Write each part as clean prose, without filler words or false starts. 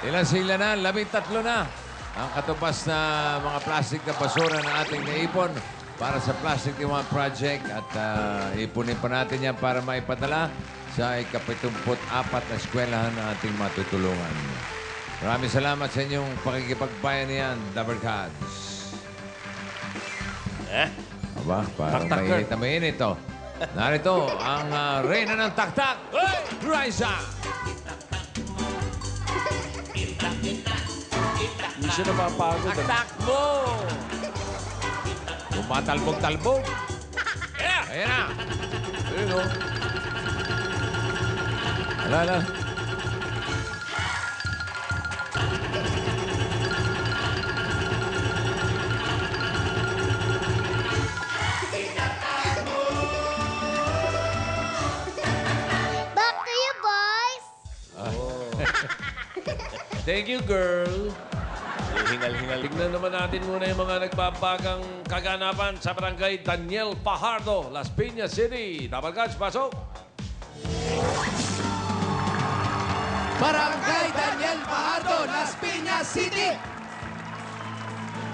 Ilan sila na? 13 na. Ang katupas na mga plastic na basura na ating naipon para sa Plastic One Project. At ipunin pa natin yan para maipadala sa ika-74 na eskwelahan na ating matutulungan. Maraming salamat sa inyong pakikipagbayanihan, Dabarkads. Aba, parang mainit na mainit, oh. Narito ang reyna ng taktak, Raisa! Hindi siya napapagod. Taktak mo! Tumatalbog-talbog. Ayan na! Ayun, oh. Ala. Back to you, boys! Thank you, girl. Hingal-hingal. Tignan naman natin muna yung mga nagbabagang kaganapan sa barangay Daniel Fajardo, Las Piñas City. Dabarkads, pasok! Barangay Daniel Fajardo, Las Piñas City!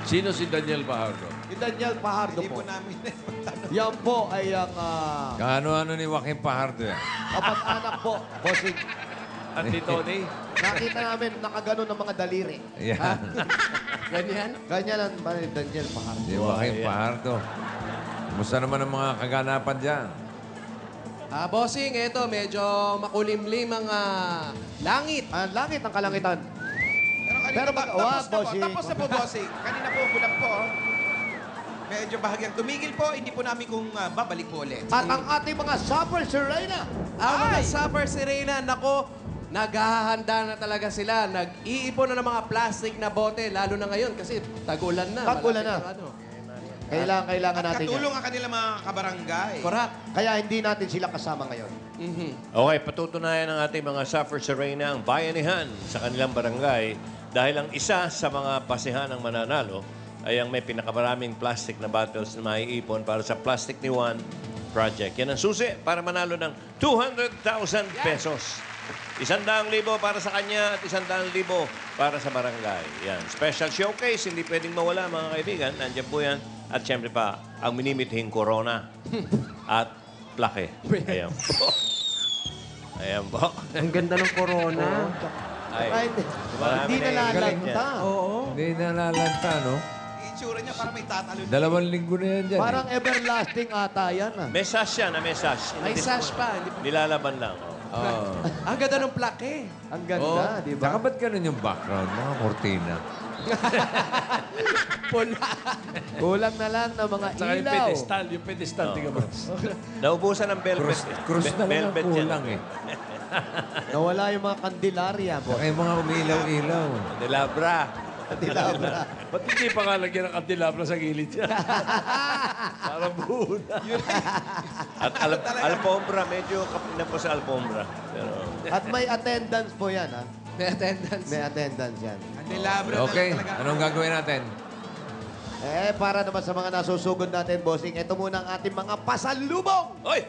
Sino si Daniel Fajardo? Si Daniel Fajardo Hindi po. po namin Yan po ay ang Kaano-ano ni Joaquin Fajardo yan? kapat-anak po, bossing. At ni Tony? Nakita namin nakaganon ng mga daliri. Yan. Ganyan? Ganyan ang Daniel Fajardo. Si Joaquin Fajardo. Kumusta naman ang mga kaganapan dyan? Bossing, eto, medyo makulimlim ang langit. Ang langit ng kalangitan. Pero wag, bossing. Tapos na po, bossing. Kanina po, bulang po. Medyo bahagyang tumigil po. Hindi po namin kung babalik po ulit. At ang ating mga supper sirena. Ang mga Supper Sirena, nako, naghahanda na talaga sila. Nag-iipon na ng mga plastic na bote, lalo na ngayon kasi tag-ulan na. Tag-ulan na. Malapit ang Kailangan At natin katulong yan. ang kanila mga kabarangay. Correct. Kaya hindi natin sila kasama ngayon. Okay, patutunayan ng ating mga Suffer Serena ang bayanihan sa kanilang barangay dahil ang isa sa mga basehan ng mananalo ay ang may pinakamaraming plastic na bottles na maiipon para sa Plastic ni One Project. Yan ang susi para manalo ng 200,000 pesos. 100,000 para sa kanya at 100,000 para sa barangay. Yan. Special showcase, hindi pwedeng mawala mga kaibigan. Nandiyan po yan. At syempre pa, ang minimithing corona at plake. Ayan po. Ayan po. Ang ganda ng corona. Ay, marami hindi na yung nalalanta. galing yan. Oo. Hindi nalalanta, no? Itsura niya parang may tatalon. 2 linggo na yan dyan. Parang everlasting ata yan. Message yan, message. May sash pa. Nilalaban lang. Oh. Oh. Ang ganda ng plaque. Ang ganda, di Saka ba? ba't ganun yung background? Mga kortina. Pula. Kulang na lang ng mga Saka yung ilaw. pedestal. Yung pedestal, tingnan mo. Naubusan ng velvet. Cruz na lang ang Velvet yan. kulang eh. Nawala yung mga kandilarya, boss. Saka yung mga umiilaw-ilaw. Delabra. Kandilarya. Ba't hindi pa nga lagyan ng kantilabra sa gilid niya? Parang buo na. At alfombra, medyo kapit na po sa alfombra. Pero, At may attendance po yan, ha? May attendance. May attendance yan. Kandelabra Okay, talaga. anong gagawin natin? Para naman sa mga nasusugod natin, bossing, ito muna ang ating mga pasalubong. Oy!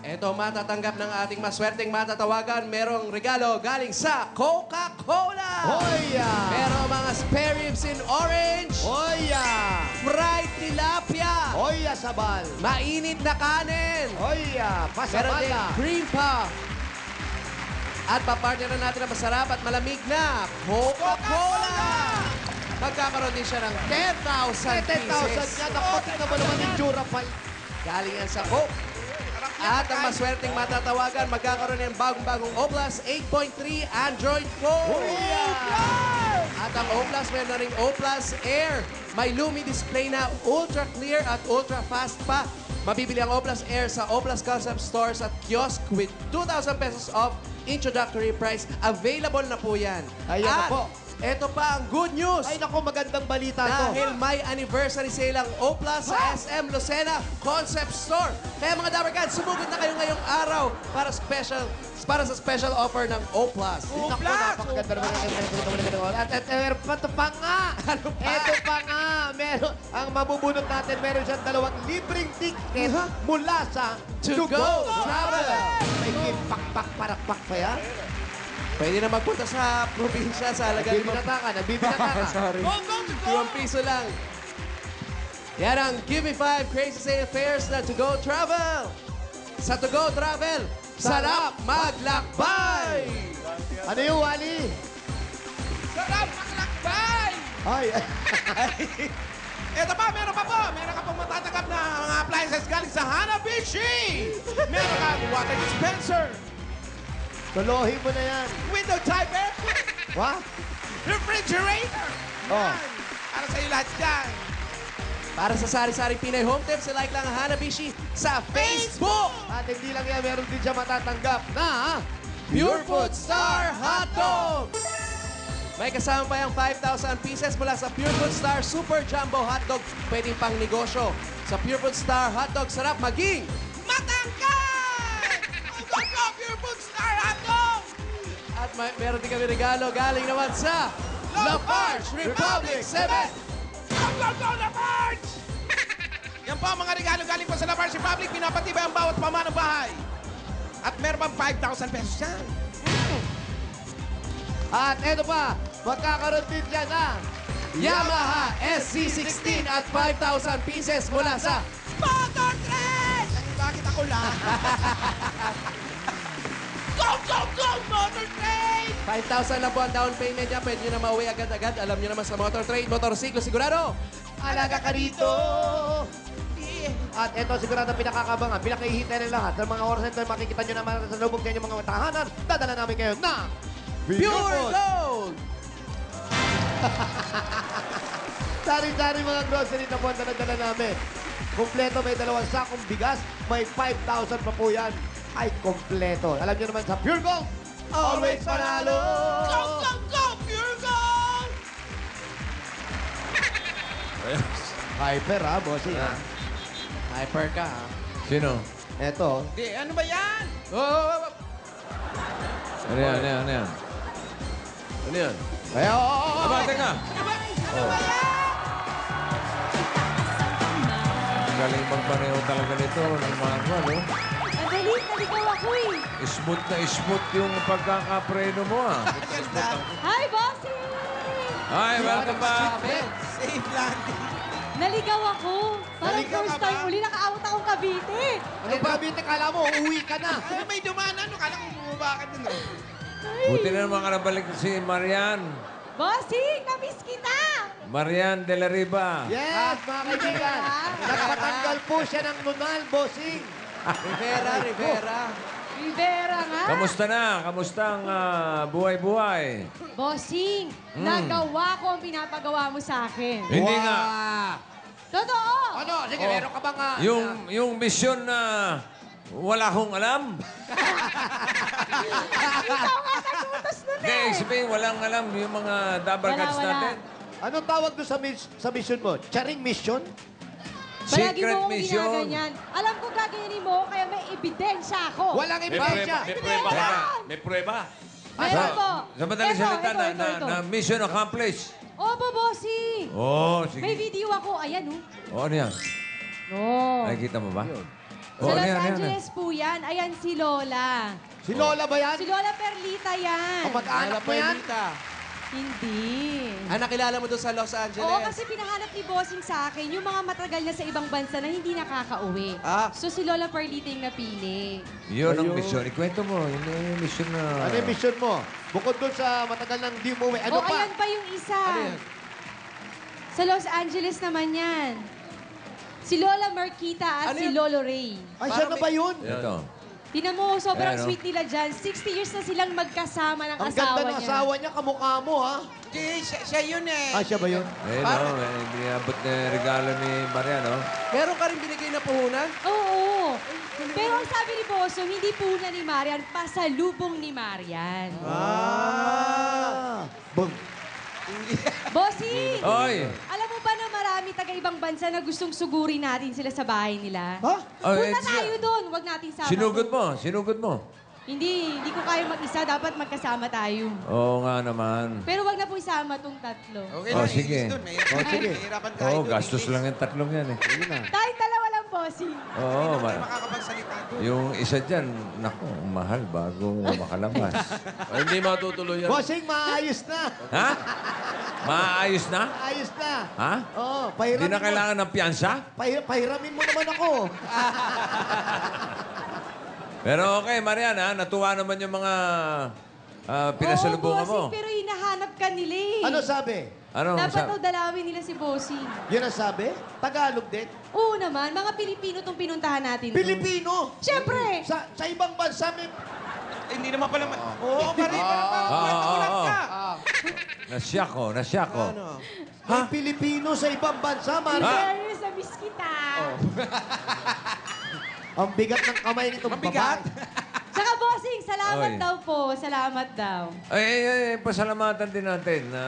Eto, matatanggap ng ating maswerteng matatawagan. Merong regalo galing sa Coca-Cola. Hoya! Merong mga spare ribs in orange. Hoya! Fried tilapia. Hoya sabal! Mainit na kanin. Hoya! Meron din Pasabala! cream puff. At papartner na natin ang masarap at malamig na Coca-Cola. Magkakaroon din siya ng 10,000 10,000 pieces. yan. Ako, tingnan mo naman yung tsura pa. Galing yan sa Coke. At ang maswerteng matatawagan, magkakaroon ng bagong-bagong Oplas 8.3 Android phone. At ang Oplas, meron na rin Oplas Air. May Lumi display na ultra clear at ultra fast pa. Mabibili ang Oplas Air sa Oplas Concept Stores at Kiosk with 2,000 pesos off introductory price. Available na po yan. Ayan na At po. eto pa ang good news. Ay, naku, magandang balita to. Dahil may anniversary sale ang Oplas sa SM Lucena Concept Store. Kaya mga Dabarkads, sumugod na kayo ngayong araw para sa special offer ng Oplas. Naku, napakaganda naman. At ito pa nga. Ano pa? Ito pa nga. Meron, ang mabubunot natin, meron siyang 2 libreng ticket mula sa To Go Travel. May pakpak, parakpak pa yan. Pwede na magpunta sa probinsya sa halagang Nagbibinata ka, nagbibinata ka. Sorry. 2 piso lang. Yan ang Give Me 5 Crazy Sale Fares na To Go Travel. Sa To Go Travel, sarap maglakbay! Ano yung Wally? Sarap maglakbay! Ay, Ito pa, meron pa po. Meron ka pong matatanggap na mga appliances galing sa Hanabishi. Meron ka water dispenser, tulohin mo na yan. window typer, What? refrigerator. Oh. Yan. Para sa iyo lahat dyan. Para sa sari-sari Pinay Home Tips, like lang ang Hanabishi sa Facebook! At hindi lang yan, meron din siya matatanggap na Pure Food Star Hot Dog! May kasama pa yung 5,000 pieces mula sa Pure Food Star Super Jumbo Hot Dog. Pwedeng pang negosyo. Sa Pure Food Star Hot Dog, sarap maging Matangkad! Go, Pure Food Star Hot Dog! At meron din kami regalo galing naman sa Lafarge Republic 7! Go, Lafarge! Yan po ang mga regalo galing po sa Lafarge Republic. Pinapatibay ang bawat pamanang bahay. At meron pang 5,000 pesos yan. At eto pa, magkakaroon din dyan na Yamaha SC16 at 5,000 pieces mula sa Motor Trade! Bakit ako lang? Go, Motor Trade! 5,000 lang po ang down payment niya. Pwede nyo na mauwi agad-agad. Alam nyo naman sa Motor Trade, motorsiklo sigurado. alaga ka dito. At eto sigurado pinakakabangan, pinakihintay ng lahat. Sa mga oras na ito, makikita nyo naman sa lubog ng inyong mga tahanan. Dadala namin kayo na Pure Gold! Sari-sari mga grocery na po ang dala namin. Kompleto, may 2 sakong bigas, may 5,000 pa po yan. Ay, kompleto. Alam nyo naman sa Pure Gold, always panalo! Go, Pure Gold! Hyper ha, bossing ha. Hyper ka, ha? Sino? Eto, Di, ano ba yan? Oh! Ano yan, ano yan, ano yan? Ano yan? ay, Aba, teka. Ano ba yan? Ang galing magpareho talaga nito ng mga no? Madali, naligaw ako eh. Smooth yung pagkakapreno mo, ah. Hi, bossy! Hi, welcome back. Safe landing. Naligaw ako. Parang Naligaw first ka ba? time uli nakaawat akong Cavite. ano ba, Binte, kala mo, uuwi ka na. Ay, may dumaan. Ano? Kala ko bumaba ka din. Buti na naman ka nabalik si Marian. Bossing, namiss kita! Marian de la Riva. Yes, mga kaibigan. Nagpatanggal po siya ng nunal, bossing. Rivera. Rivera nga. Kamusta na? Kamusta ang buhay-buhay? Bossing, nagawa ko ang pinapagawa mo sa akin. Hindi nga. Totoo! Ano? Sige, meron ka bang... Yung mission na wala akong alam. Ikaw nga nagtutos nun Hindi, eh. sabihin, walang alam yung mga double Wala, cuts wala. natin. Anong tawag doon sa mission mo? Charing mission? Palagi Secret mo akong mission. ginaganyan. Alam ko gaganyanin mo, kaya may ebidensya ako. Walang ebidensya. May prueba ka. May prueba. Meron po. Sa madaling salita Ito. na mission accomplished. Opo, bossing. Oh, May sige. video ako. Ayan, oh. Oh, ano yan? No. Nakikita mo ba? Sa ano Los yan, ano yan? Angeles po yan. Ayan si Lola. Si Lola ba yan? Si Lola Perlita yan. Kamag-anak mo yan? Hindi. Ah, nakilala mo doon sa Los Angeles? Oo, kasi pinahanap ni Bossing sa akin yung mga matagal na sa ibang bansa na hindi nakakauwi. Ah. So si Lola Perlita yung napili. Yun ang mission. Ikwento mo. Yun yung mission na... Ano yung mission mo? Bukod doon sa matagal nang di umuwi, ano Oh, pa? ayan pa yung isa. Ano yan? Sa Los Angeles naman yan. Si Lola Marquita at Ano si yun? Lolo Ray. Ay, siya na ba yun? Ito. Tinan mo, sobrang Ayan, oh. sweet nila dyan. 60 years na silang magkasama ng Ang asawa ganda ng niya. asawa niya, kamukha mo, ha? Hindi, siya yun eh. Ah, siya ba yun? Ayun, no? Binabot na regalo ni Marian, no? Meron ka rin binigay na puhunan? Oo. Pero ang sabi ni Boso, hindi po na ni Marian, pasalubong ni Marian. Ah! Boom. Bossing! Oy! Alam mo ba na marami taga-ibang bansa na gustong sugurin natin sila sa bahay nila? Ha? Oh, Punta it's- tayo doon, wag natin sama. Sinugod mo. Hindi ko kaya mag-isa, dapat magkasama tayo. Oo nga naman. Pero wag na po isama tong tatlo. Okay Oh, lang, sige. English dun. Oh, sige. Mahirapan tayo Oo, dun, gastos English. lang yung tatlong yan, eh. Sige na. Tayong dalawa lang, bossing. Oo, Makakapagsalita doon. yung isa dyan, naku, mahal bago makalabas. Ay, hindi matutuloy yan. Bossing, maayos na. Ha? Maayos na? Ayos na. Ha? Oo, Hindi pahiramin na kailangan ng piyansa? Pahiramin mo naman ako. Pero okay, Mariana, natuwa naman yung mga pinasalubungan Oo, mo. bossing, pero hinahanap ka nila eh. Ano sabi? Ano? Dapat daw dalawin nila si bossing. Yun ang sabi? Tagalog din? Oo naman, mga Pilipino tong pinuntahan natin. doon. Pilipino? Siyempre. Sa ibang bansa may... Hindi naman pala... Oo, Marie, parang ulat ka. Nasyak ko, nasyak ko. Ano? May Pilipino sa ibang bansa, In Maria. fairness, na-miss kita. Ang bigat ng kamay nitong Mabigat? babae. Tsaka bossing, salamat Oy. daw po. Salamat daw. Ay, pasalamatan din natin na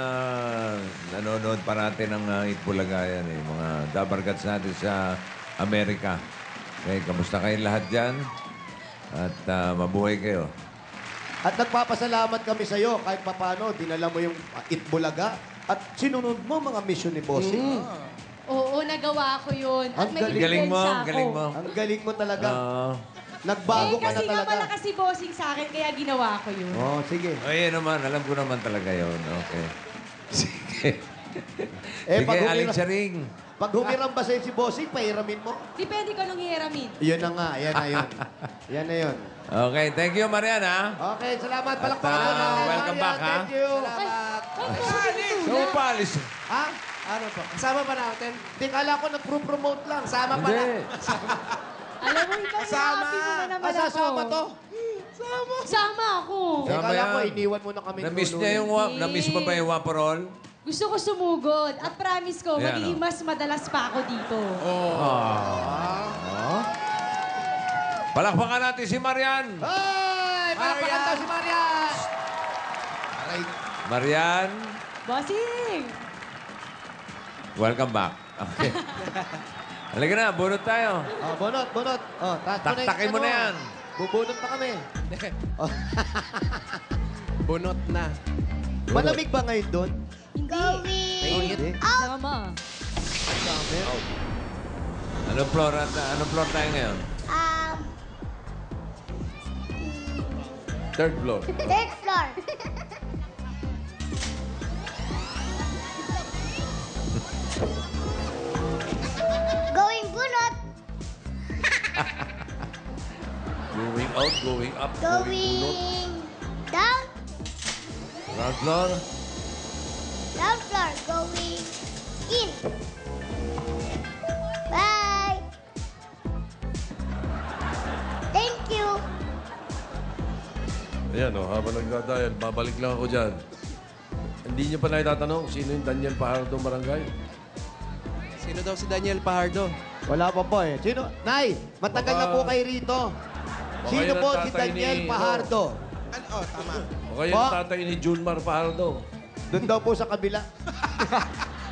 nanonood pa natin ng Itbulaga yan eh. Mga dabargats natin sa Amerika. Okay, kamusta kayong lahat dyan? At mabuhay kayo. At nagpapasalamat kami sa iyo kahit papano, dinala mo yung Itbulaga at sinunod mo mga mission ni Bossing. Oo, nagawa ko yun. At Ang may Galing mo, impluwensya ako. galing mo. Ang galing mo talaga. Ah, Nagbago ka na kasi nga talaga. malakas si bossing sa akin, kaya ginawa ko yun. Oh, sige. ay, naman, alam ko naman talaga yun. Okay. Sige. Eh, Sige, pag Aling humiram- Charing. Pag humiram ba sa'yo si Bossing, pahiramin mo? Depende ko nung hihiramin. Yun na nga, yan na yun. Yan na yun. Okay, thank you, Mariana. Okay, salamat. Palakpakan At, mo natin, welcome Maria. back, ha? Thank you. So, palis. Ha? Ano po? Kasama pa natin? Di kala ko nagpro-promote lang. Kasama pa Hindi. na. Alam mo, ikaw happy mo na naman ako. Sasama to? Sama ako. Di Sama kala ko, yan. iniwan mo na kami. Na-miss niya yung na-miss mo ba yung Waporol? Gusto ko sumugod. At promise ko, Yan, magiging oh. mas madalas pa ako dito. Palakpakan natin si Marian. Ay! Palakpakan daw si Marian! Aray. Marian, Bossing! welcome back. Okay. Halika na, bunot tayo. Oh, bonot, bonot. Oh, Taktakin mo na yan. Bubunot pa kami. Oh. Bunot na. Malamig ba ngayon doon? Hindi. Hindi. Sama. Anong floor tayo ngayon? Third floor. Third floor. Going bunot. Going out, going up, going Going down. Ground floor? Down floor. Going in. Bye. Thank you. Ayan, habang nagdadayan, babalik lang ako dyan. Hindi niyo pa naitatanong sino yung Daniel Pajardo Barangay? Sino daw si Daniel Pajardo? Wala pa po eh. Sino? Nay, matagal na po kayo rito. Sino yun ang po si tatay Daniel ni- Pajardo? Ano? Oh, tama. O kaya yung tatay ni Junmar Pajardo? Doon daw po sa kabila.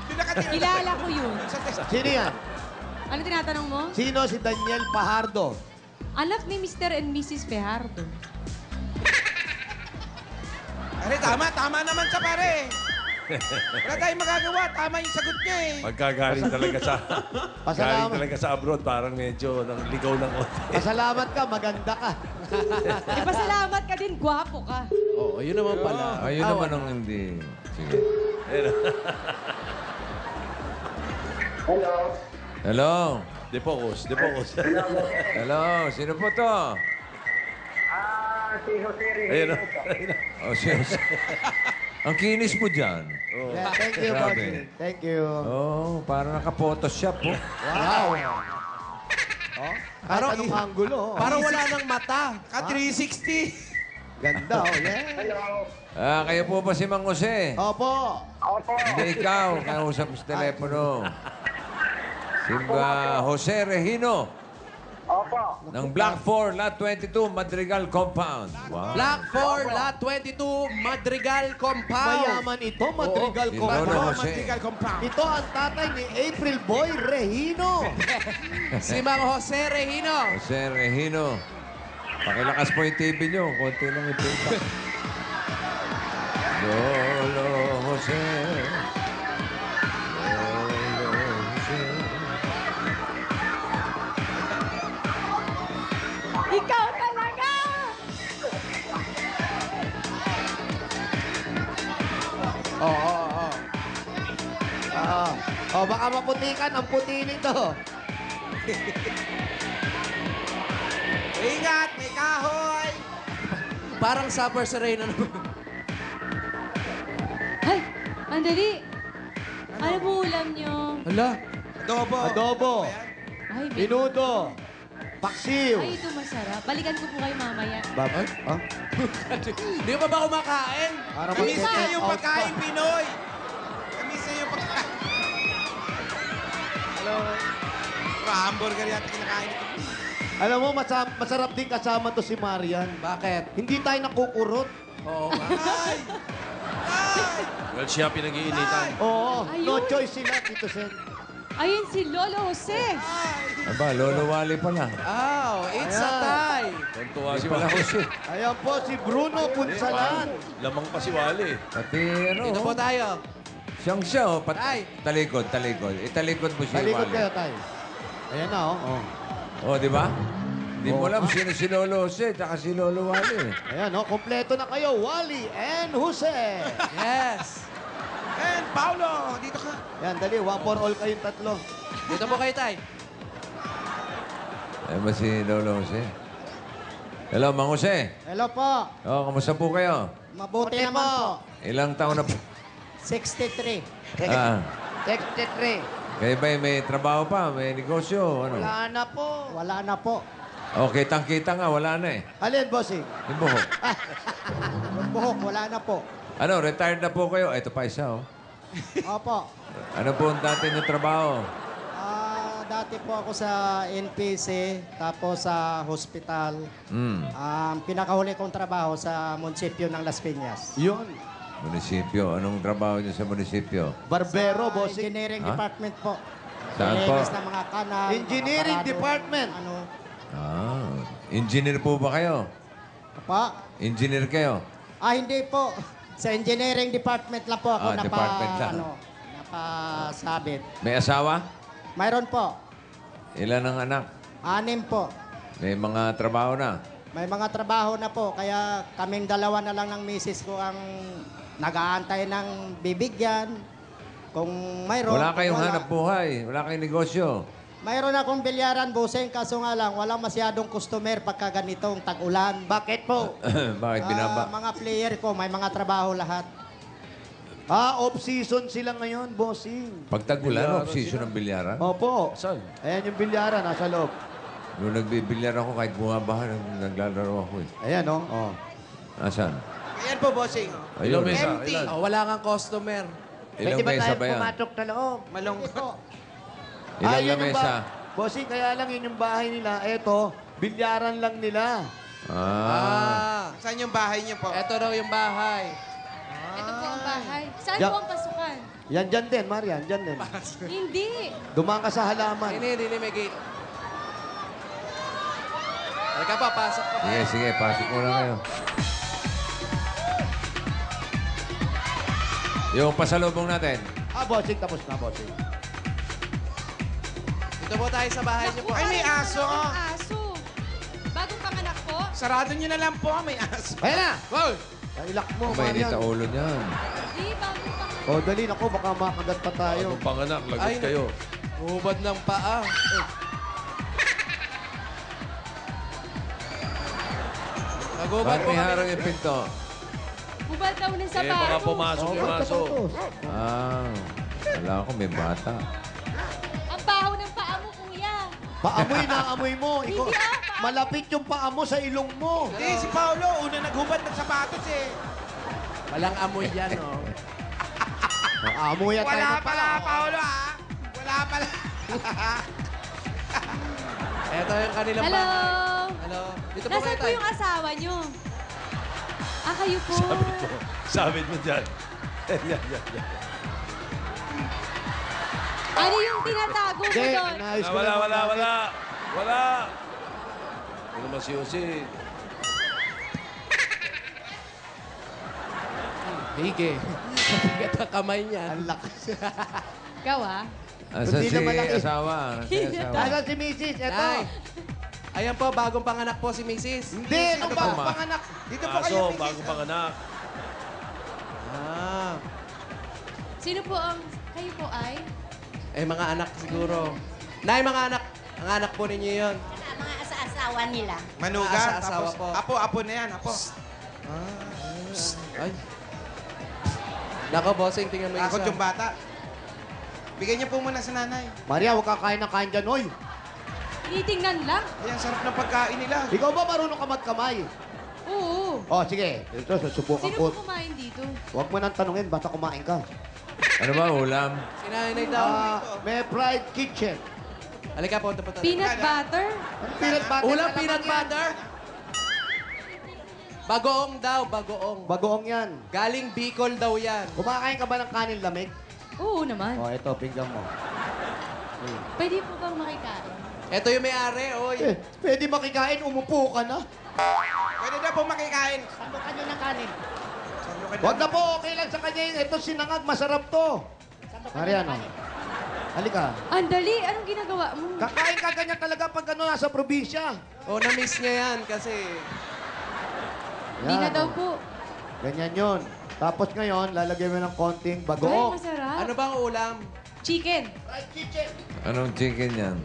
Yung nakatira. Kilala ko yun. Sino yan? Ano tinatanong mo? Sino si Daniel Pajardo? Anak ni Mr. and Mrs. Fajardo. Pare, tama. Tama naman siya, pare. Wala tayong magagawa. Tama yung sagot niya eh. Pagkagaling talaga sa... Pasalamat. galing talaga sa abroad, parang medyo nang ligaw ng konti. Pasalamat ka, maganda ka. Ipasalamat ka din, gwapo ka. Oo, yun naman pala. Ayun naman ang hindi. Sige. Hello. Defocus, defocus. Hello. Sino po to? Si Jose Reyes. Ayun o. Oh, Jose. Ang kinis mo dyan. Yeah, thank you, Grabe. Bossing. Thank you. Oh, parang naka-photoshop po. Wow. Oh, kahit anong angulo. Oh. Parang wala nang mata. Ka 360. Ganda, oh, yeah. Hello. Kayo po ba si Mang Jose? Opo. Opo. Hindi ikaw. Kausap sa telepono. Si Jose Regino Opo. ng Black 4, Lot 22, Madrigal Compound. Wow. Black 4, Lot 22, Madrigal Compound. Mayaman ito, Madrigal Si Compound. Nono Jose. Madrigal Compound. Ito ang tatay ni April Boy Regino. Si Mang Jose Regino. Jose Regino. Pakilakas po yung TV nyo. Konti lang yung payback. Lolo Jose. Lolo Jose. Baka maputikan ang puti nito. Ingat, may kahoy. Parang Suffer Serena naman. Ay, andali. Ano po ulam nyo? Hala. Adobo. Adobo. Ay, may... Minudo. Paksiw. Ay, ito masarap. Balikan ko po kayo mamaya. Babay? Ha? Hindi pa ba kumakain? Para Kamis mag-get na yung out pagkain pa. Pinoy. Kamis na yung pagkain. Hello. Hamburger yata kinakain ito. Alam mo, masarap din kasama to si Marian. Bakit? Hindi tayo nakukurot. Oo nga. Well, siya pinag-iinitan. Oo. No Ayun. choice sila, Tito Sen. Ayun si Lolo Jose. Aba, Lolo Wally pala. It's a tie. Tuntua si Pala Wally. ko siya. Ayan po, si Bruno Punsalan. Lamang pa si Wally. Pati ano, Dito po tayo. siyang siya, oh. Ay. Talikod. Italikod mo si Talikod Wally. kayo, tayo. Ayan na, oh. Oh, di ba? Di mo Oo. alam sino si Lolo Jose, tsaka si Lolo Wally. Ayan, oh. Kompleto na kayo, Wally and Jose. Yes. And Paulo, dito ka. Yan, dali. One for all kayong tatlo. Dito po kayo, tay. Ay ba si Lolo Jose? Hello, Mang Jose. Hello po. Oh, kamusta po kayo? Mabuti naman po. Ilang taon na po? 63. Ah, 63. kayo ba may trabaho pa? May negosyo? Ano? Wala na po. Wala na po. Oh, kitang-kita nga, wala na eh. Alin, bossing? Yung buhok. Yung buhok, wala na po. Ano, retired na po kayo? Ito pa isa, oh. Opo. Ano po ang dati niyo trabaho? Dati po ako sa NPC, tapos sa hospital. Hmm, Pinakahuli kong trabaho sa munisipyo ng Las Piñas. Yun. munisipyo. Anong trabaho niyo sa munisipyo? Barbero, Sa bossing. Engineering Ha? Department po. Saan po? Linis ng mga kanal. Engineering mga parado, Department. Ano, Engineer po ba kayo? pa? Engineer kayo? Hindi po. Sa Engineering Department lang po ako Department lang. napasabit. May asawa? Mayroon po. Ilan ang anak? 6 po. May mga trabaho na? May mga trabaho na po, kaya kaming dalawa na lang ng misis ko ang nag-aantay ng bibigyan. Kung mayroon, Wala kung kayong wala. hanap buhay. Wala kayong negosyo. Mayroon akong bilyaran, busing, kaso nga lang, walang masyadong customer pagka ganitong tag-ulan. Bakit po? Bakit binaba? Mga player ko, may mga trabaho lahat. Off-season sila ngayon, bossing. Pag tag-ulan, off-season ng bilyaran. Opo. Saan? Ayan yung bilyaran, nasa loob. Nung nagbibilyar ako, kahit bumabaha, naglalaro ako eh. Ayan, oh. Asan? Ayan po, bossing. Ilang Ayun. mesa? Empty. Ilan? Wala kang customer. Ilang mesa ba yan? sa loob? Malungkot. Ilang yun yung lamesa? Bossing, kaya lang yun yung bahay nila. Eto, bilyaran lang nila. Saan yung bahay niyo po? Ito raw yung bahay. Ito po ang bahay. Saan Ya- po ang pasukan? Yan dyan din, Marian. Dyan din. Hindi. Dumaan ka sa halaman. Hindi, may gate. Halika pa, pasok pa. Sige, pasok muna kayo. Yung pasalubong natin. Bossing, tapos na, bossing. Dito po tayo sa bahay niyo po. Ay, may aso. Ang aso. Bagong panganak po? Sarado niyo na lang po, may aso. Ayan na! Wow! Ilak mo, Mainit Marian. ang ulo niyan. Di, bagong panganak. Dali, naku, baka makagat pa tayo. Bagong panganak, lagot Ay, kayo. Hubad ng paa. Nagubad Bakit po may kami. harang yung pinto? Hubad daw ng Eh, baka sapatos. pumasok yung aso. Wala ako, may bata. Ang baho ng paa mo, kuya. Paamoy na amoy mo. Ikaw, Hindi, malapit yung paa mo sa ilong mo. Hindi, si Paolo, una naghubad ng sapatos eh. Walang amoy yan, oh. Amoy at tayo Wala ng paa. pala, Paolo ah. Wala pala. Ito yung kanilang Hello. bahay. Hello. Dito po kayo Nasaan po tayo. yung asawa niyo? Kayo po. Sabit mo dyan. Yan. Ano yung tinatago mo Hindi, doon? naayos ko Wala. lang. Wala. Ano naman si Jose? Hige. Bigat ang kamay niya. Ang lakas. Ikaw, ah? Asan Hindi si na malaki. asawa? Asan si asawa? Asan si Mrs. Ito. Nay. Ayan po, bagong panganak po si Mrs. Hindi, Ano ito ba? ba? Panganak. Dito po kayo, Aso, Mrs. bagong panganak. Ah. Sino po ang Kayo po ay? Eh, mga anak siguro. Nay, mga anak. Ang anak po ninyo yun. Mga asa-asawa nila. Manuga. Asa-asawa Tapos, po. apo na yan, apo. Ay. Nako, bossing, tingnan mo yung Takot isa. yung bata. Bigyan niyo po muna sa nanay. Maria, huwag ka kain ng kain dyan, oy. Tinitingnan lang. Ay, ang sarap ng pagkain nila. Ikaw ba marunong ka magkamay? Oo. Oh, sige. Ito, susubukan Sino ko. po kumain dito? Huwag mo nang tanungin, basta kumain ka. Ano ba ulam? Sinanay daw. May fried kitchen. Halika, punta po tayo. Peanut butter? Ano peanut butter? Ulam Alam peanut mo yan. butter? Bagoong daw, bagoong. Bagoong yan. Galing Bicol daw yan. Kumakain ka ba ng kanin lamig? Oo naman. Oh, ito, pinggan mo. Pwede po bang makikain? Ito yung may-ari, oy. Eh, pwede makikain, umupo ka na. Pwede na po makikain. Sando ka niyo ng kanin. Huwag na po, okay lang sa kanya yun. Ito sinangag, masarap to. Mariano, halika. Andali, anong ginagawa mo? Kakain ka ganyan talaga pag ano, nasa probinsya. Oh, na-miss niya yan kasi... Hindi na Yan, daw oh. po. Ganyan yun. Tapos ngayon, lalagyan mo ng konting Ay, bagoong. masarap. Ano bang ulam? Chicken. Fried chicken. Anong chicken yan?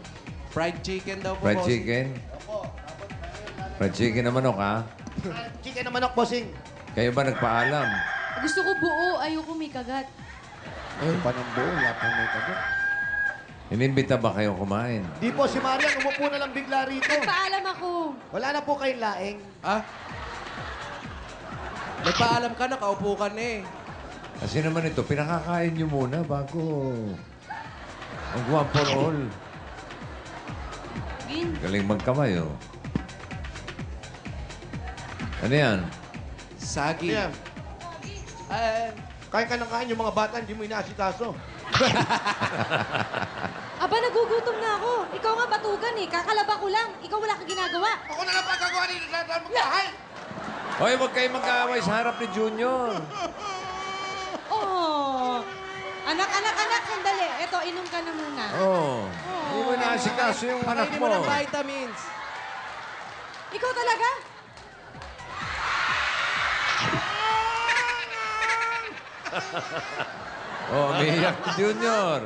Fried chicken daw po, Fried bossing. chicken? Fried chicken na manok, ha? Fried chicken na manok, bossing. Kayo ba nagpaalam? Gusto ko buo, ayoko may kagat. Ay, pa ng buo, wala pang may kagat. Inimbita ba kayo kumain? Di po, si Marian, umupo na lang bigla rito. Paalam ako. Wala na po kayong laing. Ah? Nagpaalam ka, nakaupo ka na eh. Kasi naman ito, pinakakain nyo muna bago ang one for all. Gin. Galing magkamay, oh. Ano yan? Sagi. Yan. Ay, Kain ka ng kain, yung mga bata, hindi mo inaasikaso. Aba, nagugutom na ako. Ikaw nga batugan eh. Kakalaba ko lang. Ikaw wala kang ginagawa. Ako na lang pagkagawa nito sa magkahay. Hoy, huwag kayo mag-aaway sa harap ni Junior. Oh. Anak, sandali. Eto, inom ka na muna. Oh. Hindi mo naasikaso yung anak pakainin mo. mo ng vitamins. Ikaw talaga? Oh, umiiyak si Junior.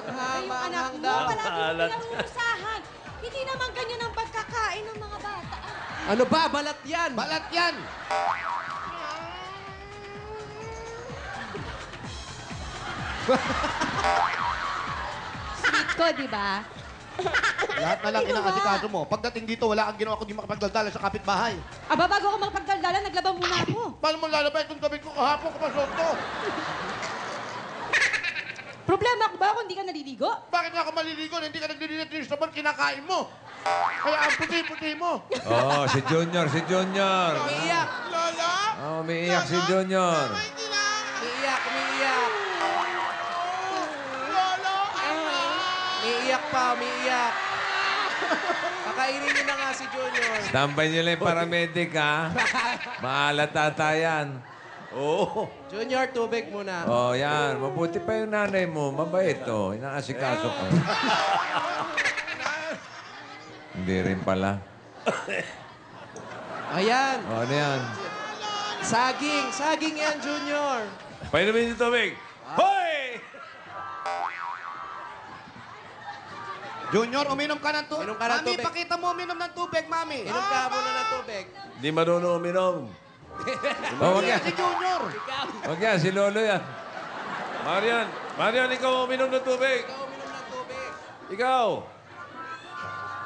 Ay, yung anak mo, palagi mo pinangungusahan. Hindi naman ganyan ang pagkakain ng mga bata. Ano ba? Balat yan. Balat yan. Sweet ko, di ba? Lahat na lang Ginawa. inaasikaso mo. Pagdating dito, wala kang ginawa kundi makapagdaldala sa kapitbahay. Aba, bago ako magpagdaldala, naglaba muna ako. Paano mo lalabay itong gabi ko kahapon ko pa to? Problema ko ba kung hindi ka naliligo? Bakit nga ako maliligo na hindi ka naglilinis naman kinakain mo? Kaya ang puti-puti mo. Oh, si Junior. Umiiyak. Lola? Oh, umiiyak si Junior. Umiiyak, umiiyak. Lola? Umiiyak pa, umiiyak. Kakainin niyo na nga si Junior. Tambay niyo lang yung paramedic, ha? Maalat ata yan. Oo. Junior, tubig muna. Oh, yan. Mabuti pa yung nanay mo. Mabait, oh. Inaasikaso ka. Hindi rin pala. Ayan. Oh, ano yan? Saging. Saging yan, Junior. Painumin yung tubig. Hoy! Junior, uminom ka ng tubig. Inom ka ng Mami, tubig. pakita mo uminom ng tubig, Mami. Inom ka muna ng tubig. Di marunong uminom. Oh, wag yan. Si Junior. Wag yan. Si Lolo yan. Marian, ikaw uminom ng tubig. Ikaw uminom ng tubig. Ikaw.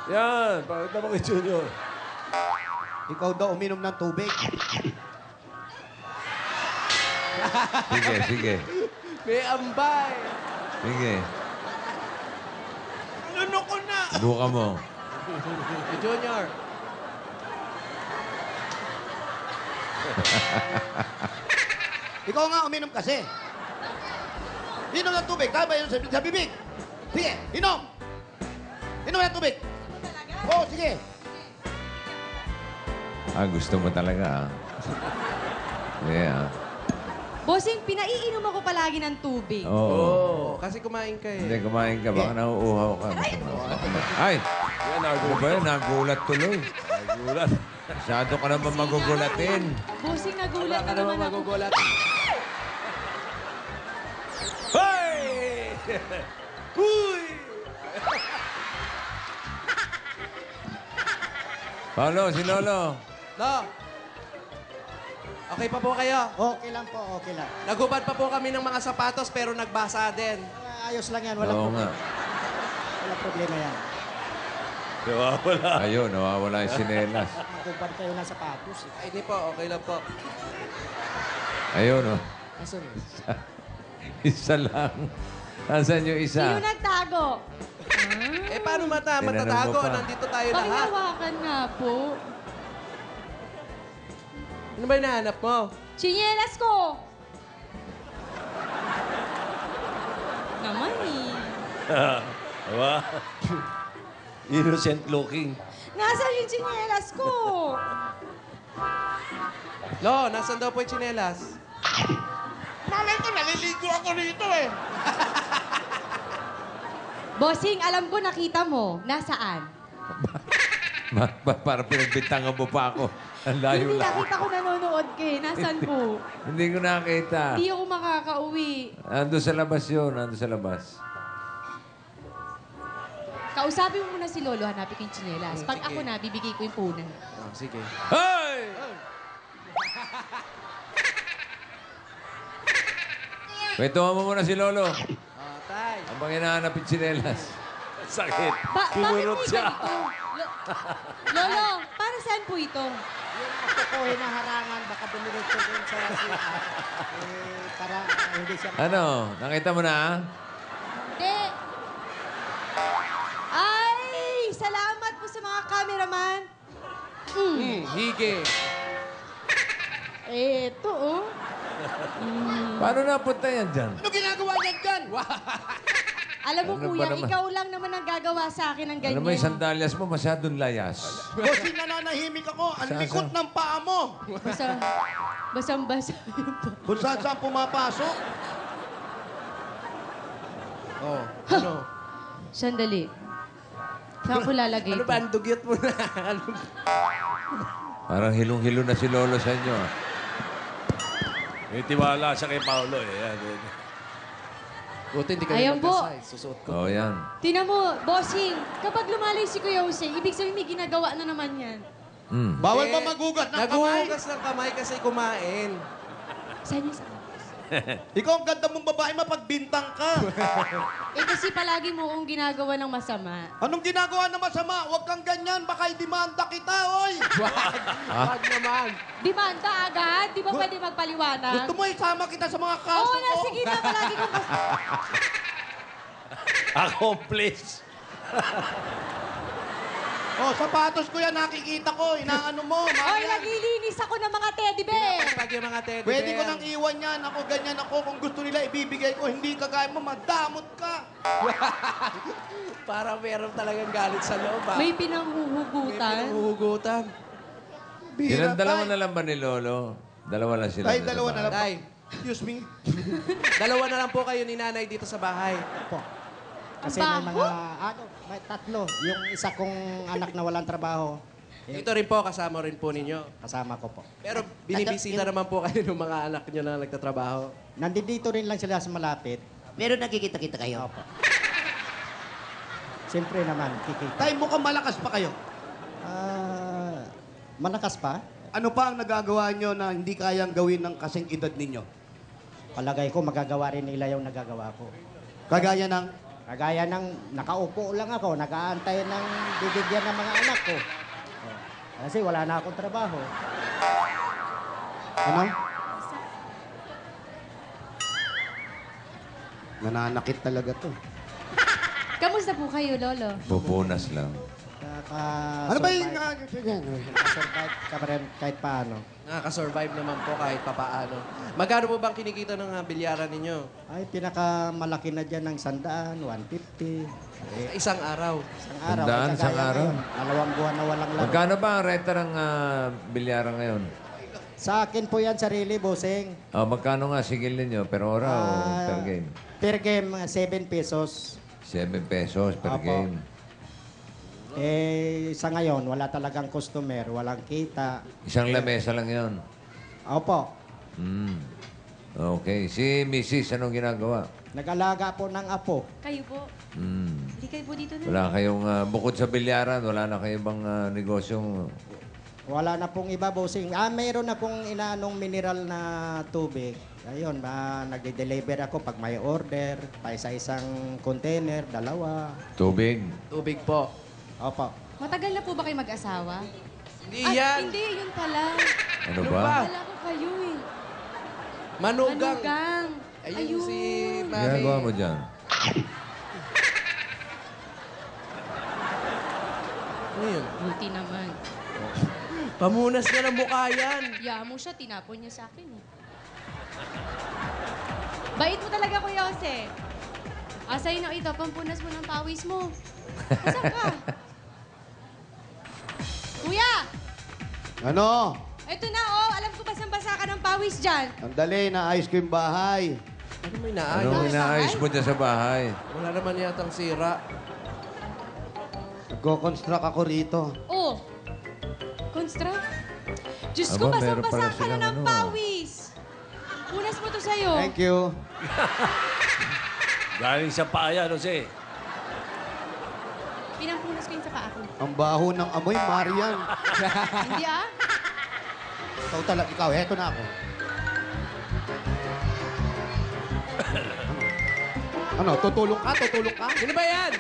Yan, pakita mo kay Junior. Ikaw daw uminom ng tubig. Sige, sige. May ambay. Sige. Ano ko na? Buka mo. Si Junior. Ikaw nga uminom kasi. Inom ng tubig. Tama yun sa bibig. Sige, inom. Inom ng tubig. Oo, sige. Ah, gusto mo talaga, ah. Yeah. Bossing, pinaiinom ako palagi ng tubig. Oo. Oh. Oo, kasi kumain ka Hindi, eh. kumain ka. Baka nauuhaw ka. Ay! Ano ba yun? Nagulat tuloy. Nagulat. Masyado ka naman magugulatin. Bossing, nagulat Wala na ka naman naman ako. magugulat. Hoy! Huy! Paolo, si Lolo. Lo, okay pa po kayo? Okay lang po, okay lang. Nagubad pa po kami ng mga sapatos pero nagbasa din. Ayos lang yan, walang Oo problema. nga. Walang problema yan. Nawawala. Ayun, nawawala yung sinelas. Magubad kayo ng sapatos. Ay, hindi po. Okay lang po. Ayun, oh. Asan? Isa lang. Nasaan yung Sino isa? nagtago? Eh, paano Tinanong matatago? mo pa. Nandito tayo lahat. Pakihawakan nga po. Ano ba hinahanap mo? Chinelas ko! Naman eh. Diba? Innocent looking. Nasaan yung chinelas ko? Lo, nasan daw po yung tsinelas? Malay ko, naliligo ako rito eh. Bossing, alam ko nakita mo. Nasaan? Para pinagbintangan mo pa ako. Ang layo Hindi lang. nakita ko nanonood ka eh. Nasaan po? Hindi ko nakita. Hindi ako makakauwi. Ando sa labas yun. Ando sa labas. Kausapin mo muna si Lolo, hanapin ko yung chinelas. Pag sige. ako na, bibigay ko yung punan. Oh, sige. Hey! Kwentuhan mo muna si Lolo. Oh, tay. Habang hinahanap yung tsinelas. Sakit. Bakit Sumunod po siya. ganito? Lolo, para saan po ito? Yung ako po hinaharangan, baka dumiretso din sa CR. Para hindi siya... Ano? Nakita mo na? Hindi. Ay, salamat po sa mga cameraman. Hige. Eto, oh. Paano napunta yan dyan? Ano ginagawa niyan dyan? Alam mo, Ano ba kuya, naman? ikaw lang naman ang gagawa sa akin ng ganyan. Ano mo yung sandalyas mo? Masyadong layas. Bossing, nananahimik ako. Ang Saan, likot saan? ng paa mo. Basang-basa yung pa. Kung saan saan pumapasok. Oh, ano? Sandali. Saan ko lalagay Ano ito? ba? Ang dugyot mo na. Ano? Parang hilong-hilo na si Lolo sa inyo. ah. May tiwala siya kay Paolo eh. Yan, yan. Buti hindi ka Ayan na po. magka-size. Susuot ko. Oh, yan. Tingnan mo, bossing, kapag lumalay si Kuya Jose, ibig sabihin may ginagawa na naman yan. Hmm. Bawal Eh, ba magugat ng kamay? Naguhugas ng kamay kasi kumain. Saan niya sa... Ikaw ang ganda mong babae, mapagbintang ka. Eh kasi palagi mo kong ginagawa ng masama. Anong ginagawa na masama? Huwag kang ganyan, baka idemanda kita, oy! Wag naman. Demanda agad? Di ba pwede magpaliwanag? Gusto mo isama kita sa mga kaso Oo na, ko? sige na, palagi kong... Accomplice. Oh, sapatos ko yan, nakikita ko. Inaano mo, Oy, Marian. naglilinis ako ng mga teddy bear! Pag yung mga teddy Pwede ko bear. nang iwan yan. Ako, ganyan ako. Kung gusto nila, ibibigay ko. Hindi kagaya mo, madamot ka. Parang meron talagang galit sa loob, ah. May May pinanghuhugutan. pinanghuhugutan. Ilan dalawa tay. na lang ba ni Lolo? Dalawa lang sila. Tay, dito sa dalawa na bahay. lang. Tay, Excuse me. dalawa na lang po kayo ni nanay dito sa bahay. Po. Kasi Ang may mga, may tatlo. Yung isa kong anak na walang trabaho, Dito rin po, kasama rin po ninyo. kasama ko po. Pero binibisita naman po kayo ng mga anak nyo na nagtatrabaho. Nandito rin lang sila sa malapit. Pero nakikita-kita kayo. Opo. Siyempre naman, kikita. Tay, mukhang malakas pa kayo. Malakas pa. Ano pa ang nagagawa nyo na hindi kayang gawin ng kasing edad ninyo? Palagay ko, magagawa rin nila yung nagagawa ko. Kagaya ng... Kagaya ng nakaupo lang ako, nag-aantay ng bibigyan ng mga anak ko. Oh, kasi wala na akong trabaho. Ano? Nananakit talaga to. Kamusta po kayo, Lolo? Pupunas lang. Ano ba yung... Survive ka pa rin kahit paano. Nakaka-survive naman po kahit papaano. Magkano po bang kinikita ng bilyaran ninyo? Ay, pinakamalaki na dyan ng 100, 150. Sa isang araw. Isang araw. Sandaan, Ay, isang kagaya araw. ngayon, 2 buwan na walang laro. Magkano ba ang renta ng bilyara ngayon? Sa akin po yan, sarili, bossing. Oh, magkano nga sigil ninyo? Per ora o per game? Per game, 7 pesos. 7 pesos per Apo. game. Eh, sa ngayon, wala talagang customer, walang kita. Isang lamesa lang yon. Opo. Hmm. Okay. Si Mrs. anong ginagawa? Nag-alaga po ng apo. Kayo po. Hindi kayo po dito na. Wala kayong, bukod sa bilyaran, wala na kayong bang negosyong... Wala na pong iba, bossing. Mayroon na pong inaanong mineral na tubig. Ayun, nagde-deliver ako pag may order. Pa isa-isang container, 2. Tubig. Tubig po. Opo. Matagal na po ba kayo mag-asawa? Hindi yan. Hindi, yun pala. Ano ba? Wala ko kayo eh. Manugang. Manugang. Ayun si Mami. Ginagawa mo dyan? Ano yun? Buti naman. Pamunas nga ng mukha yan. Ya mo siya, tinapon niya sa akin eh. Bait mo talaga, Kuya Jose. Sa'yo na ito, pampunas mo ng pawis mo. Asan ka? Kuya! Ano? Ito na, oh. Alam ko basang-basa ka ng pawis dyan. Ang dali, naayos ko yung bahay. Ano may naayos? Anong inaayos mo dyan sa bahay? Wala naman yatang sira. Nagko-construct ako rito. Oh. Construct? Diyos Aba, ko, meron pala basang-basa ka na silang ng ano, pawis. Punas mo to sa'yo. Thank you. Galing sa paya, Jose. Pinampunas ko yun sa paa ko. Ang baho ng amoy, Marian. Hindi ah? Ikaw talaga, ikaw. Heto na ako. Ano, tutulong ka? Tutulong ka? Sino ba yan?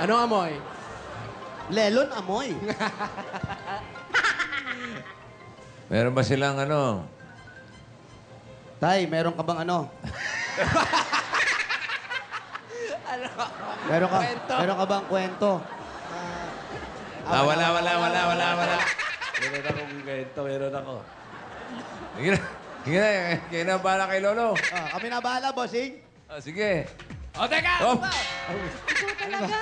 Ano amoy? Lelon amoy. Meron ba silang ano? Tay, meron ka bang ano? Meron ka, meron ka bang kwento? Wala. Meron akong kwento, meron ako. Sige na, bala kay Lolo. Kami na bahala, bossing. Sige. O, teka! Oh. Ikaw talaga.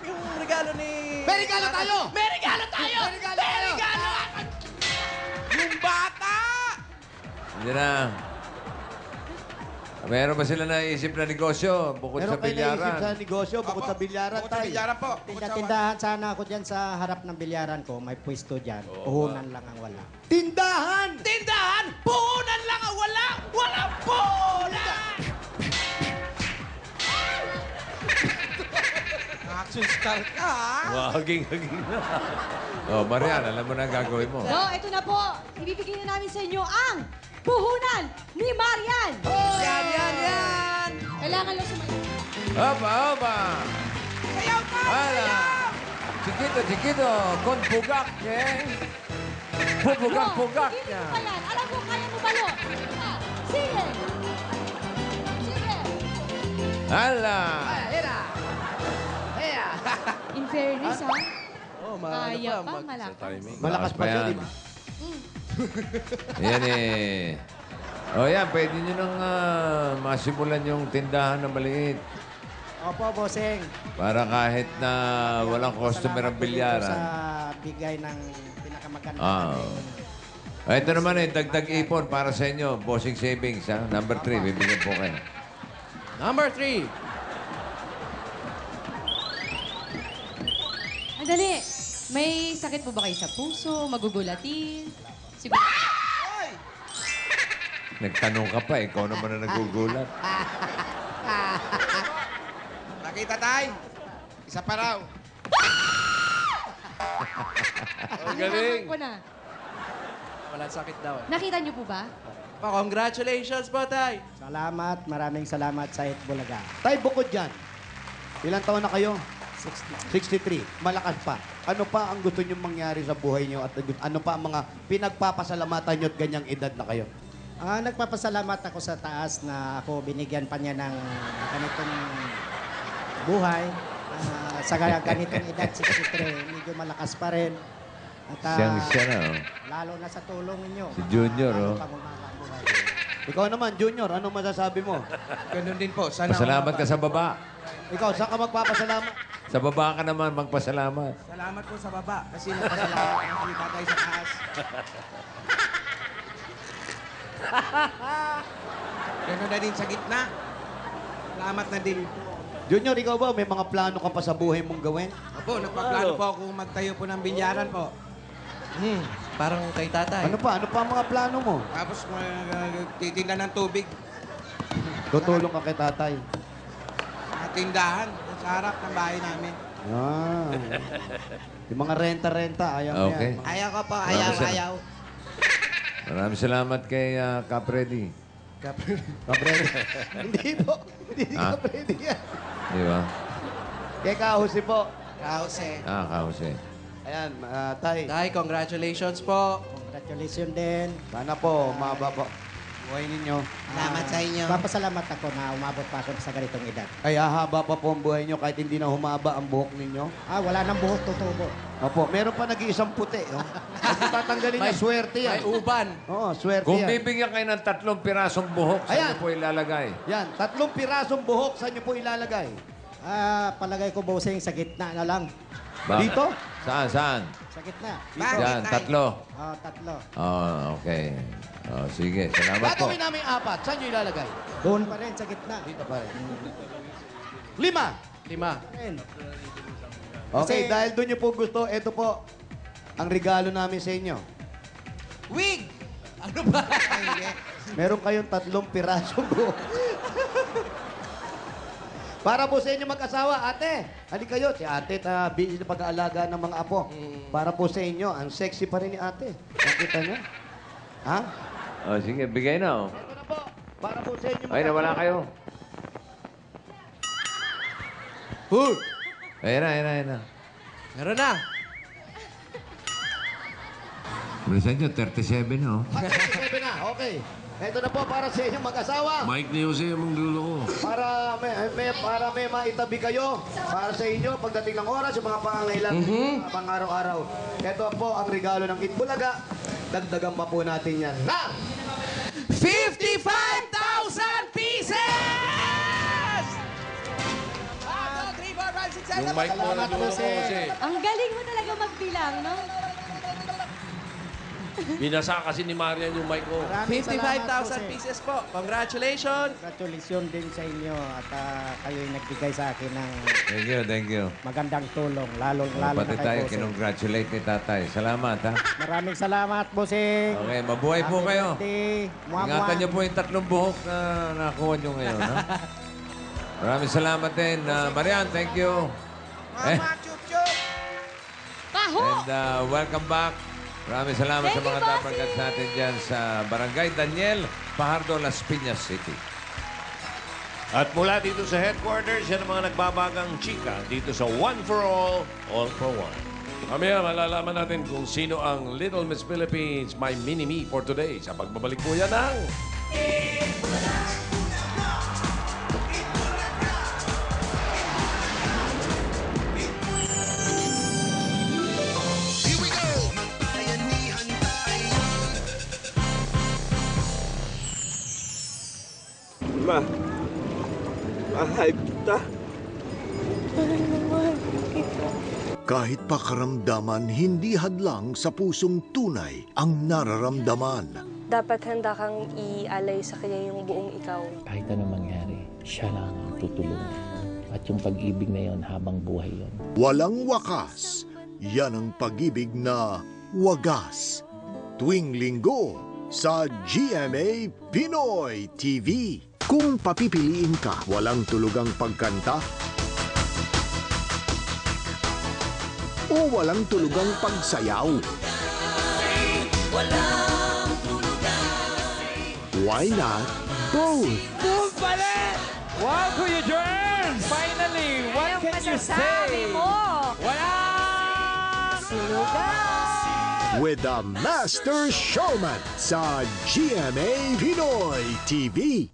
Yung regalo ni... May regalo tayo! May regalo tayo! May regalo tayo! Yung bata! Hindi na. Meron ba sila naisip na negosyo bukod Meron sa kayo naisip bilyaran? sa negosyo, bukod sa bilyaran, Bukod sa tay. bilyaran po. Bukod sa... Tindahan sana ako dyan sa harap ng bilyaran ko. May pwesto dyan. Puhunan lang ang wala. Tindahan! Tindahan! Puhunan lang ang wala! Walang puhunan! Action star ka, ha? Haging-haging na. Oh, Marian, alam mo na ang gagawin mo. So, ito na po. Ibibigay na namin sa inyo ang puhunan ni Marian. Yan! Kailangan lang sumayo. Opa! Sayaw ka! Hala! Chiquito, con pugak, eh? Pugak Sige niya. mo pa yan. Alam ko, kaya mo balo. Sige. Sige. Hala! In fairness, ha? Oh, Kaya pa, malakas. Malakas pa siya, yan. di ba? Yan eh. O yan, pwede nyo nang masimulan yung tindahan na maliit. Opo, bossing. Para kahit na walang customer ang Salamat po dito bilyaran. sa bigay ng pinakamaganda. Ito naman eh, dagdag ipon para sa inyo. Bossing savings, ha? Number 3, bibigyan po kayo. Number 3. Andali. May sakit po ba kayo sa puso? Magugulatin? Siguro. Nagtanong ka pa, ikaw naman na nagugulat. Nakita, tay? Isa pa raw. Ang galing. Hinahamon ko na. Wala sakit daw eh. Nakita niyo po ba? Congratulations po, tay. Salamat, maraming salamat sa Bulaga. Tay, bukod dyan. Ilang taon na kayo? 63. Malakas pa. Ano pa ang gusto nyo mangyari sa buhay nyo at ano pa ang mga pinagpapasalamatan nyo at ganyang edad na kayo? Nagpapasalamat ako sa taas na ako binigyan pa niya ng ganitong buhay. Sa ganitong edad, 63, medyo malakas pa rin. At, Siya na, oh. lalo na sa tulong ninyo. Si Junior, lalo oh. pa bumaba ang buhay. Ikaw naman, Junior, anong masasabi mo? Ganun din po. Sana Pasalamat ka sa baba. Ikaw, saan ka magpapasalamat? Sa baba ka naman, magpasalamat. Salamat po sa baba kasi nagpasalamat ang kita tayo sa taas. Ganun na din sa gitna. Salamat na din. Junior, ikaw ba, may mga plano ka pa sa buhay mong gawin? Opo, nagpaplano po ako magtayo po ng bilyaran po. Parang kay tatay. Ano pa? Ano pa ang mga plano mo? Tapos titinda ng tubig. Tutulong ka kay tatay. Mga tindahan sa harap ng bahay namin. Ah. Yung mga renta-renta, ayaw mo Okay. yan. Ayaw ko po, Maraming sal- ayaw. Maraming salamat kay Capredi. Kapredi. Hindi po. Hindi Ah? kapredi yan. Di ba? Kay Kahusi po. Kaose. Kasi. Ayan, tay. Tay, congratulations po. Congratulations din. Sana po, mababa buhay ninyo. Salamat sa inyo. Papasalamat ako na umabot pa ako sa ganitong edad. Ay, hahaba pa po ang buhay nyo kahit hindi na humaba ang buhok ninyo. Wala nang buhok tutubo. Opo, meron pa nag-iisang puti. Oh. Kung tatanggalin niya, swerte yan. May uban. Oo, swerte Kung yan. bibigyan kayo ng 3 pirasong buhok, saan Ayan. niyo po ilalagay? Yan, 3 pirasong buhok, saan nyo po ilalagay? Palagay ko bossing sa gitna na lang. Dito? Saan? Sa gitna. Yan, 3. 3. Okay. Sige, salamat po. Gagawin namin 4, saan nyo ilalagay? Doon pa rin sa gitna. Dito pa rin. 5. 5. Rin. Okay, Kasi- dahil doon nyo po gusto, ito po ang regalo namin sa inyo. Wig! Ano ba? Meron kayong 3 pirasong buhok. Para po sa inyo mag-asawa, ate. Halika kayo, si ate busy sa pag-aalaga ng mga apo. Para po sa inyo, ang sexy pa rin ni ate. Nakita niyo? Ha? Sige, bigay na. Ito na po. Para po sa inyo Ay, nawala kayo. Ayan na. Meron na. Bilisan nyo, 37 na. 37 na, okay. Ito na po para sa inyo mag-asawa. Mike ni Jose ang maglulo ko. Para may maitabi kayo. Para sa inyo, pagdating ng oras, yung mga pangangailangan, pang araw-araw. Ito po ang regalo ng Itbulaga. Dagdagan pa po natin yan na 55,000 pieces! Yung Mike mo na dulo ko kasi. Ang galing mo talaga magbilang, no? Binasa kasi ni Marian yung mic ko. Maraming salamat po, 55,000 sir. pieces po. Congratulations! Congratulations din sa inyo at kayo'y nagbigay sa akin ng Thank you. magandang tulong, lalo Pati na kay tayo, bossing. kinongratulate ni tatay. Salamat, ha? Maraming salamat, bossing. Okay, mabuhay po Happy kayo. birthday. Mua-mua. Ingatan niyo po yung 3 buhok na nakuha niyo ngayon, ha? Maraming salamat din. Marian, thank you. Mama, chup-chup! Paho! And welcome back. Maraming salamat Thank sa mga you, bossing. dabarkats natin dyan sa Barangay Daniel Fajardo, Las Piñas City. At mula dito sa headquarters, yan ang mga nagbabagang chika dito sa One for All for One. Mamaya malalaman natin kung sino ang Little Miss Philippines, my mini-me for today. Sa pagbabalik po yan ng... Mahal kita. Kahit pakaramdaman, hindi hadlang sa pusong tunay ang nararamdaman. Dapat handa kang ialay sa kanya yung buong ikaw. Kahit anong mangyari, siya lang ang tutulungan. At yung pag-ibig na yon habang buhay yon. Walang wakas. Yan ang pag-ibig na wagas. Tuwing linggo sa GMA Pinoy TV. Kung papipiliin ka, walang tulugang pagkanta o walang tulugang pagsayaw. Why not both? Boom pala! Wow, Kuya Jern! Finally, what can you say? Wala! With the Master Showman sa GMA Pinoy TV.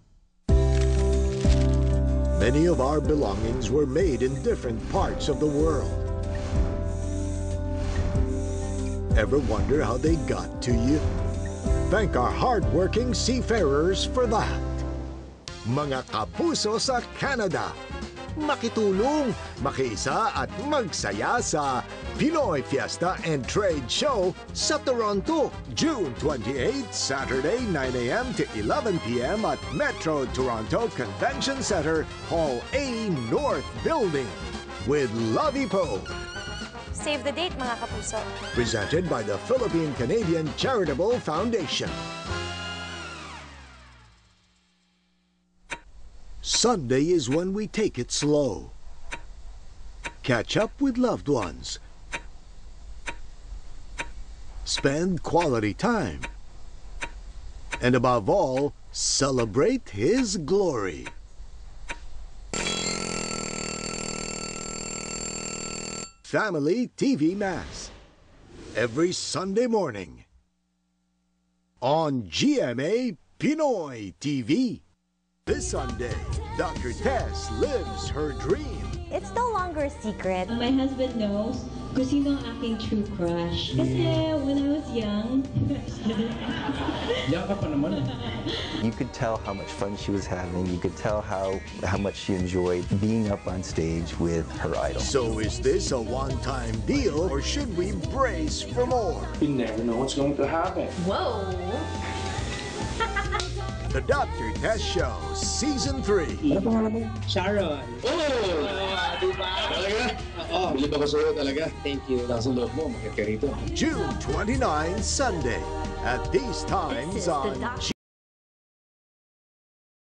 Many of our belongings were made in different parts of the world. Ever wonder how they got to you? Thank our hard-working seafarers for that. Mga kapuso sa Canada, makitulong, makiisa at magsaya sa Pinoy Fiesta and Trade Show sa Toronto, June 28, Saturday, 9 a.m. to 11 p.m. at Metro Toronto Convention Center, Hall A North Building with Lovey Poe. Save the date, mga kapuso. Presented by the Philippine-Canadian Charitable Foundation. Sunday is when we take it slow. Catch up with loved ones. Spend quality time. And above all, celebrate His glory. Family TV Mass. Every Sunday morning. On GMA Pinoy TV. This Sunday, Dr. Tess lives her dream. It's no longer a secret. My husband knows kung sino ang aking true crush. Kasi when I was young... Young ka pa naman. You could tell how much fun she was having. You could tell how much she enjoyed being up on stage with her idol. So is this a one-time deal or should we brace for more? You never know what's going to happen. Whoa! The Dr. Tess Show, Season 3. Ano pangalan mo? Sharon. Diba? Talaga? Oo, bilib ako sa'yo talaga. Thank you. Nasa loob mo, makit ka rito. June 29, Sunday, at these times on